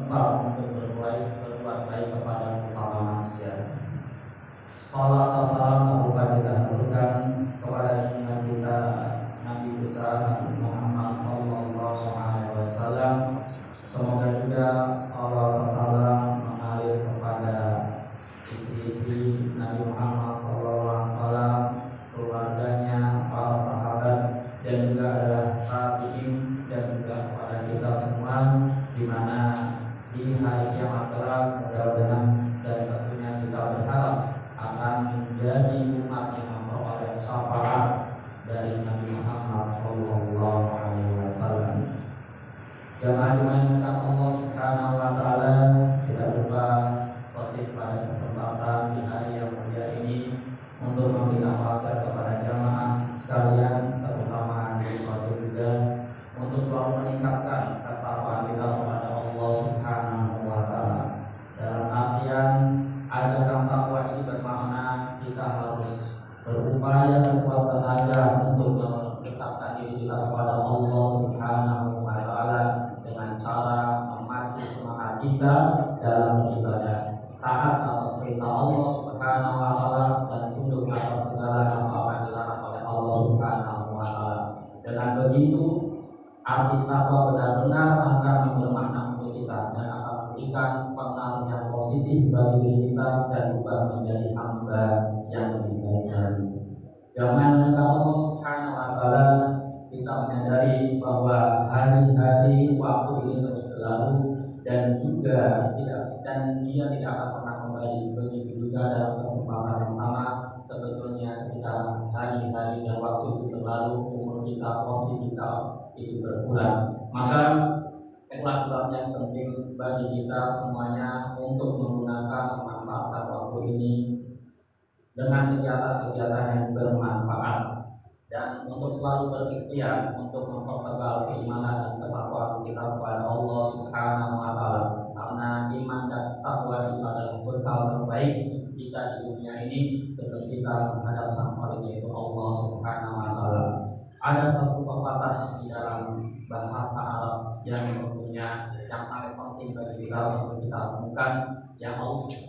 sempat untuk berbuat baik kepada sesama manusia. Salat dan salam semoga kita haturkan kepada junjungan kita Nabi besar Nabi Muhammad sallallahu alaihi wasallam. Semoga juga salat dan salam mengalir kepada istri-istri Nabi Muhammad sallallahu alaihi wasallam, keluarganya, para sahabat, dan juga adalah tabi'in, dan juga kepada kita semua, di mana di hari kiamat kelak mudah-mudahan dan tentunya kita berharap akan menjadi umat yang memperoleh syafaat dari Nabi Muhammad sallallahu alaihi wasallam. Jamaah dimuliakan Allah Subhanahu wa taala, kita lupa khotib pada kesempatan di hari yang mulia ini untuk memberikan wasiat kepada jamaah sekalian, terutama di khotib juga, untuk selalu meningkatkan ketakwaan kita kepada Allah Subhanahu wa taala. Dalam artian ajaran takwa ini bermakna kita harus berupaya sekuat tenaga untuk mendekatkan diri kita kepada Allah Subhanahu wa taala dengan cara memacu semangat kita dalam beribadah, taat atas perintah Allah Subhanahu wa taala, dan tunduk atas segala apa yang dilarang oleh Allah Subhanahu wa taala. Dengan begitu arti takwa benar-benar akan bermakna untuk kita dan akan memberikan pengaruh yang positif bagi diri kita dan juga menjadi hamba yang lebih baik lagi. Jangan lupa Allah Subhanahu wa taala, kita menyadari bahwa hari-hari waktu ini terus berlalu dan juga dia tidak akan pernah kembali. Begitu juga dalam kesempatan yang sama, sebetulnya ketika hari-hari dan waktu itu berlalu, umur kita, porsi kita itu berkurang. Maka itulah sebabnya penting bagi kita semuanya untuk menggunakan memanfaatkan waktu ini dengan kegiatan-kegiatan yang bermanfaat, dan untuk selalu berikhtiar untuk mempertegal keimanan dan ketakwaan kita kepada Allah Subhanahu wa taala, karena iman dan takwa itu adalah bekal terbaik kita di dunia ini sebelum kita menghadap Sang Khalik, yaitu Allah Subhanahu wa taala. Ada satu pepatah di dalam bahasa Arab yang tentunya yang sangat penting bagi kita untuk kita temukan, yang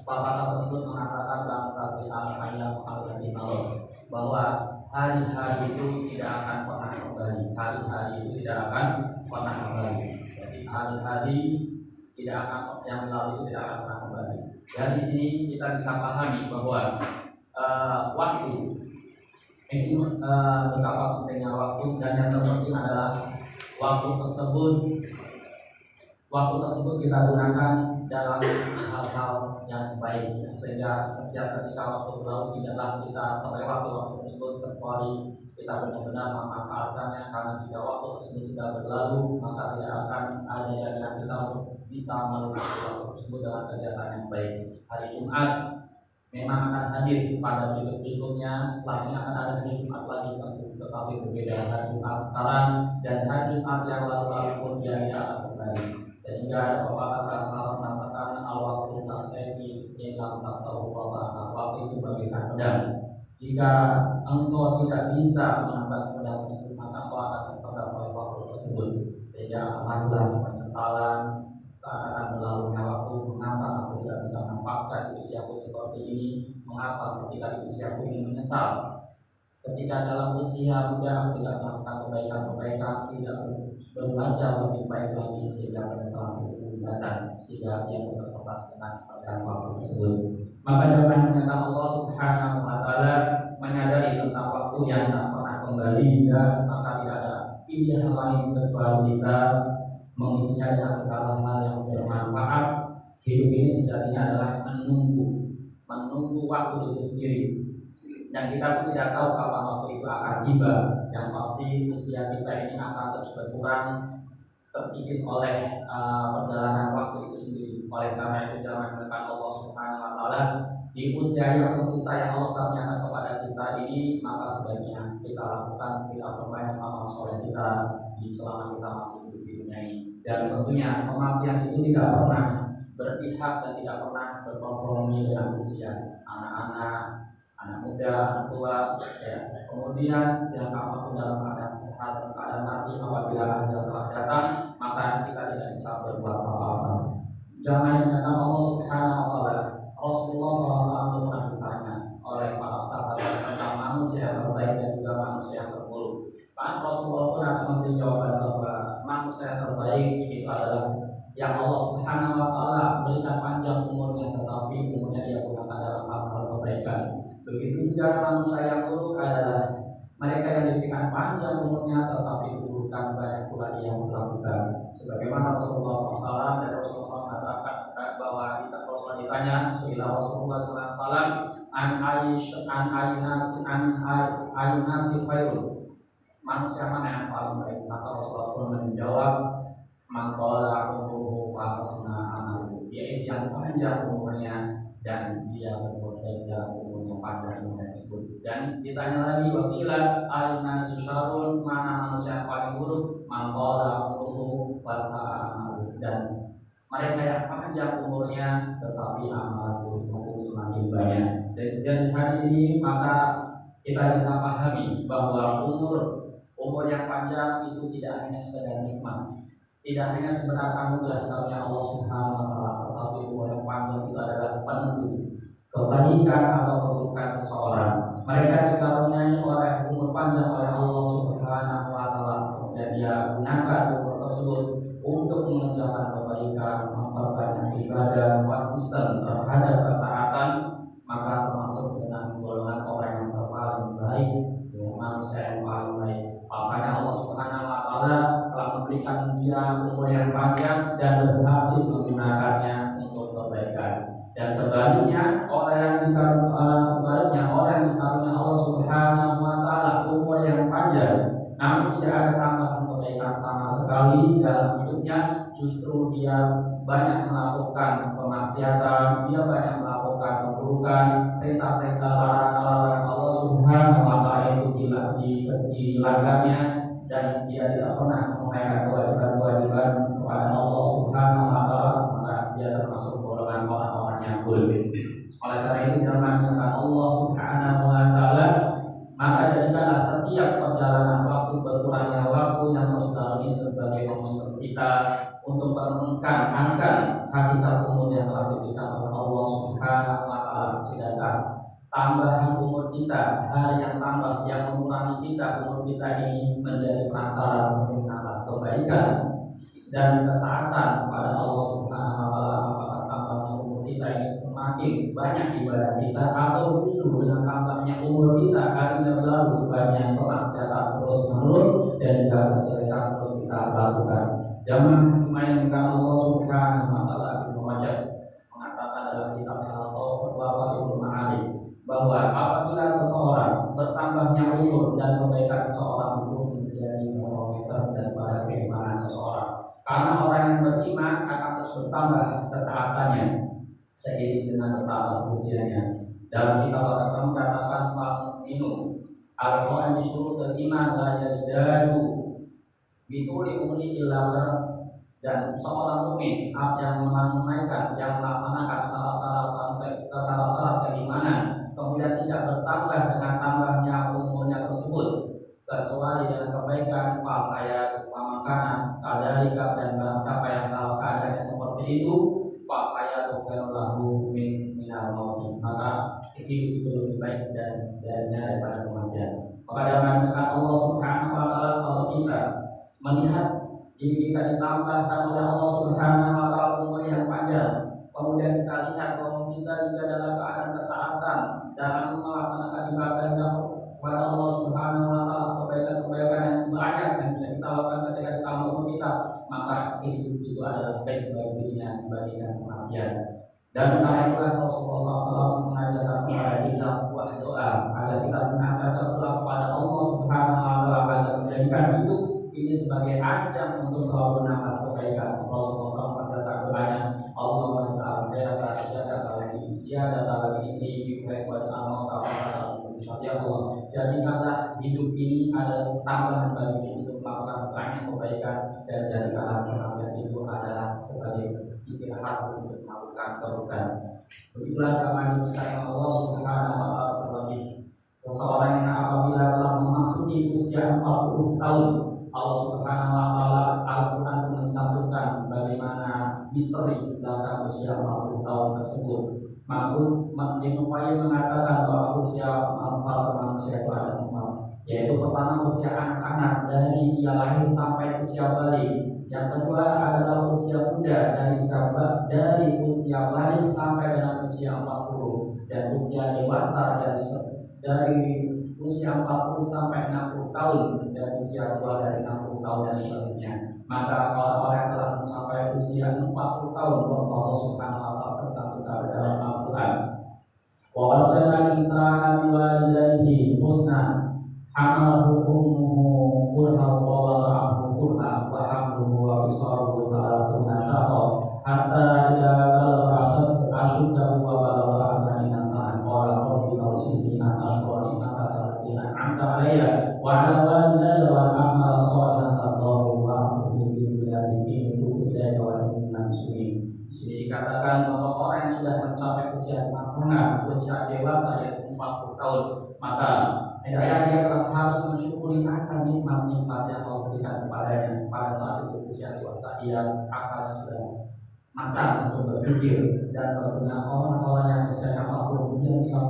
pepatah tersebut mengatakan bahwa hari-hari itu tidak akan pernah kembali. Hari-hari itu tidak akan pernah kembali. Jadi hari-hari tidak akan, yang lalu itu tidak akan pernah kembali. Dari sini kita bisa pahami bahwa waktu itu betapa pentingnya waktu, dan yang terpenting adalah waktu tersebut kita gunakan dalam hal-hal yang baik, sehingga setiap ketika waktu berlalu tidaklah kita terlewati waktu tersebut, kecuali kita benar-benar memanfaatkannya, karena jika waktu tersebut sudah berlalu maka tidak akan ada jaminan kita untuk bisa melunasi waktu tersebut dengan kegiatan yang baik. Hari Jumat memang akan hadir pada berikut-berikutnya, setelah ini akan ada hari Jumat lagi, tetapi berbeda hari Jumat sekarang dan hari Jumat yang lalu-lalu pun dia tidak akan kembali. Sehingga ada pepatah bahasa Arab mengatakan al-waqtu kasayfi lam taqtahu wa, waktu itu bagaikan pedang. Jika engkau tidak bisa menembas pedang tersebut, maka engkau akan tertembas oleh waktu tersebut. Sehingga alhamdulillah penyesalan akan berlalunya waktu, mengapa aku tidak bisa memanfaatkan usiaku seperti ini, mengapa ketika di usiaku ini menyesal, ketika dalam usia muda aku tidak melakukan kebaikan-kebaikan, tidak belajar lebih baik lagi, sehingga penyesalan itu datang, sehingga dia terlepas dengan waktu tersebut. Maka jangan menyangka Allah Subhanahu wa taala menyadari tentang waktu yang tak pernah kembali, dan maka tidak ada pilihan lain kecuali kita mengisinya dengan segala hal yang bermanfaat. Hidup ini sejatinya adalah menunggu waktu itu sendiri, dan kita pun tidak tahu kapan waktu itu akan tiba. Yang pasti usia kita ini akan terus berkurang, terkikis oleh perjalanan waktu itu sendiri. Oleh karena itu jangan menekan Allah Subhanahu wa taala di usia yang tersisa yang Allah karuniakan kepada kita ini, maka sebaiknya kita lakukan, kita perbanyak amal soleh kita di selama kita masih hidup di dunia ini. Dan tentunya pengabdian itu tidak pernah berpihak dan tidak pernah berkompromi dengan usia. Anak-anak, anak muda, anak tua, ya. Kemudian yang apapun dalam keadaan sehat dan keadaan mati, apabila ajal telah datang, maka kita tidak bisa berbuat apa-apa. Jamaah yang datang Allah Subhanahu wa taala. Rasulullah SAW pernah ditanya oleh para sahabat tentang manusia yang terbaik dan juga manusia yang terburuk. Pak Rasulullah pun akan memberi jawaban bahwa manusia yang terbaik itu adalah yang Allah Subhanahu wa taala berikan panjang umurnya, tetapi umurnya dia gunakan dalam hal-hal kebaikan. Begitu juga manusia yang buruk adalah mereka yang diberikan panjang umurnya, tetapi keburukan banyak pula yang melakukan. Sebagaimana Rasulullah SAW dan Rasulullah SAW mengatakan bahwa kita Rasulullah ditanya, Rasulullah SAW ayunasi khairun, manusia mana yang paling baik? Maka Rasulullah SAW menjawab, man qala umruhu wa hasuna amaluhu, yaitu yang panjang umurnya dan dia berbuat baik dalam umurnya panjang umurnya tersebut. Dan ditanya lagi, wakila ayunasi syarun, mana manusia yang paling buruk? Man qala umruhu wa sa'a amaluhu, dan mereka yang panjang umurnya tetapi amal itu semakin banyak. Dan hadis ini maka kita bisa pahami bahwa umur yang panjang itu tidak hanya sekedar nikmat, tidak hanya sekedar anugerah karunia Allah Subhanahu wa taala, tetapi umur yang panjang itu adalah penentu kebaikan atau keburukan seseorang. Mereka dikaruniai oleh umur panjang oleh Allah Subhanahu wa taala, dan dia gunakan umur tersebut untuk mengerjakan kebaikan, memperbanyak ibadah, konsisten terhadap ketaatan, maka termasuk dengan golongan orang yang terpaling baik, manusia yang paling baik. Makanya Allah Subhanahu wa taala telah memberikan dia umur yang panjang dan berhasil menggunakannya untuk kebaikan. Dan sebaliknya orang yang dikarunia Allah Subhanahu wa taala umur yang panjang namun tidak ada tambahan kebaikan sama sekali dalam hidupnya, justru dia banyak melakukan kemaksiatan, dia banyak melakukan keburukan, perintah-perintah larangan Allah Subhanahu wa taala itu dilanggarnya, dan dia tidak pernah menunaikan kewajiban-kewajiban kepada Allah Subhanahu wa taala, maka dia termasuk golongan orang-orang yang buruk. Oleh karena itu jangan Allah Subhanahu wa taala, maka jadikanlah setiap perjalanan waktu, berkurangnya waktu yang harus dilalui sebagai momentum kita untuk menekankan hakikat umur yang telah diberikan oleh Allah Subhanahu wa taala. Sedangkan tambahan umur kita, hari yang tambah yang mengurangi kita, umur kita ini menjadi perantara untuk menambah kebaikan dan ketaatan kepada Allah Subhanahu wa taala. Apakah tambahnya umur kita ini semakin banyak ibadah kita, atau justru dengan tambahnya umur kita akhirnya berlalu sebanyak kemaksiatan terus menerus dan juga kejelekan terus kita lakukan. Jangan mainkan Allah Subhanahu wa taala mengatakan dalam kitabnya Al-Tawfiq bahwa apabila seseorang bertambahnya umur dan kebaikan seseorang itu menjadi barometer daripada keimanan seseorang. Karena orang yang beriman akan terus bertambah ketaatannya seiring dengan bertambah usianya. Dalam kitab Al-Quran mengatakan minum Al-Quran disuruh beriman la yazdadu bituli umri illa, dan seorang mukmin yang menunaikan, yang melaksanakan syarat-syarat keimanan, kemudian tidak bertambah dengan tambahnya umurnya tersebut, kecuali dengan kebaikan, pakaian, pemakanan, kadalika, dan barang siapa yang tahu keadaannya seperti itu, pakaian lahu minal mauti, maka hidup itu lebih baik daripada kematian. Maka dengan Allah Subhanahu wa taala, kalau kita melihat diri kita ditambahkan oleh Allah Subhanahu wa taala umur yang panjang, kemudian kita lihat bahwa kita juga dalam keadaan ketaatan dalam melaksanakan ibadah kepada Allah Subhanahu wa taala, kebaikan-kebaikan yang banyak yang bisa kita lakukan ketika ditambah umur kita, maka hidup itu adalah baik bagi dirinya dibandingkan kematian. Dan karena itulah Rasulullah SAW mengajarkan kepada kita sebuah doa agar kita senantiasa berdoa kepada Allah Subhanahu wa taala agar menjadikan hidup ini sebagai ajang untuk selalu menambah kebaikan. Rasulullah SAW berkata doanya, Allahumma ta'ala jaga lagi ini buat amal ya Allah, jadikanlah hidup ini ada tambahan bagi untuk melakukan banyak kebaikan, dan jadikanlah kematian itu adalah sebagai istirahat untuk melakukan kebaikan. Begitulah kami mengucapkan Allah Subhanahu wa taala terlebih seseorang yang apabila telah memasuki usia 40 tahun, Allah Subhanahu wa taala Al-Qur'an mencantumkan bagaimana misteri belakang usia 40 tahun tersebut. Markus Mempaya mengatakan bahwa usia fase manusia itu ada 4, yaitu pertama usia anak-anak dari dia lahir sampai usia balik. Yang kedua adalah usia muda dari usia balik sampai dengan usia 40, dan usia dewasa dari usia 40 sampai 60 tahun, dan usia tua dari 60 tahun dan seterusnya. Maka orang-orang yang telah mencapai usia 40 tahun, Allah Subhanahu wa taala tercantum dalam Al-Qur'an. Wa wasana Isa biwalidayhi husna hamalahu ummuhu kurha wa wada'ahu kurha wa hamluhu wa fisaluhu 30 syahra hatta idza balagha ashuddahu wa balagha 40 sana qala rabbi awzidni an ashkura ni'mataka allati an'amta 'alayya wa 'ala walidayya wa an a'mala shalihan tardahu wa aslih li dhurriyyati innaka wa innal muslimin. Jadi dikatakan bahwa orang yang sudah mencapai usia anak, usia dewasa yaitu 40 tahun, maka hendaknya dia harus mensyukuri akan nikmat-nikmat yang Allah berikan kepadanya. Pada saat itu usia dewasa, dia akalnya sudah matang untuk berpikir dan bertanya orang-orang yang usia 40, dia bisa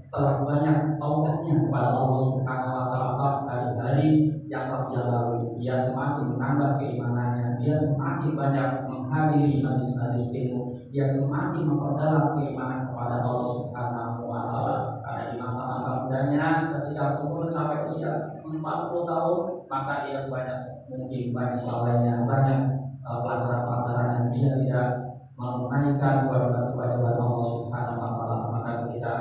telah banyak taubatnya kepada Allah Subhanahu wa taala hari-hari yang telah dia lalui. Dia semakin menambah keimanannya, dia semakin banyak menghadiri majlis-majlis ilmu, dia semakin memperdalam keimanan kepada Allah Subhanahu wa taala. Karena di masa-masa mudanya ketika sebelum mencapai usia 40 tahun, maka dia mungkin banyak lalainya, banyak pelanggaran-pelanggaran yang dia tidak menunaikan kewajiban Allah Subhanahu wa taala. Maka ketika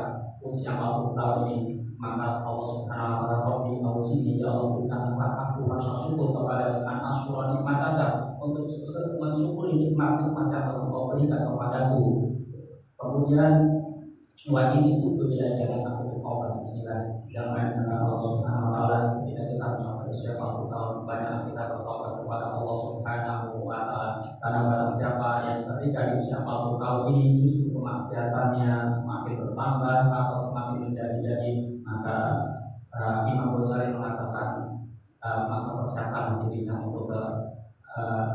usia 40 tahun ini, maka Allah Subhanahu wa taala Rabbi awzidni, ya Allah berikan aku rasa syukur kepada an asykura nikmataka, untuk mensyukuri nikmat-nikmat yang Allah berikan kepadaku. Kemudian wajib itu bila jalan aku bertobat bismillah. Jangan Allah Subhanahu wa taala ketika kita mencapai usia 40 tahun, banyak kita bertobat kepada Allah Subhanahu wa taala. Karena barang siapa yang ketika di usia 40 tahun ini justru kemaksiatannya semakin bertambah atau semakin menjadi-jadi, maka Imam Ghazali mengatakan maka persiapkan dirinya untuk ke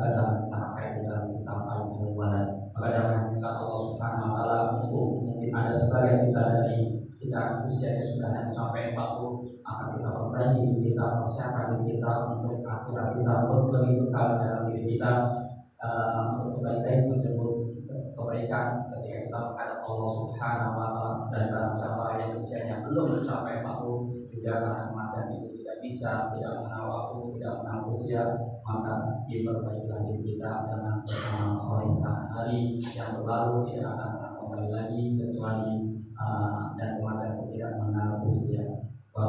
dalam neraka itu dalam kitab Al-Mubarak. Maka jangan minta Allah Subhanahu wa taala mungkin ada sebagian kita dari kita usianya sudah mencapai 40, maka kita perbaiki diri kita, persiapkan diri kita untuk akhirat kita, berbagi bekal dalam diri kita untuk sebaik-baik menjemput kebaikan ketika kita menghadap Allah Subhanahu wa taala. Dan barang siapa yang usianya belum mencapai 40, juga karena kematian itu tidak bisa, tidak mengenal waktu, tidak mengenal usia, maka diperbaikilah diri kita dengan beramal saleh, karena hari yang berlalu tidak akan pernah kembali lagi kecuali dan kematian itu tidak mengenal usia. Wa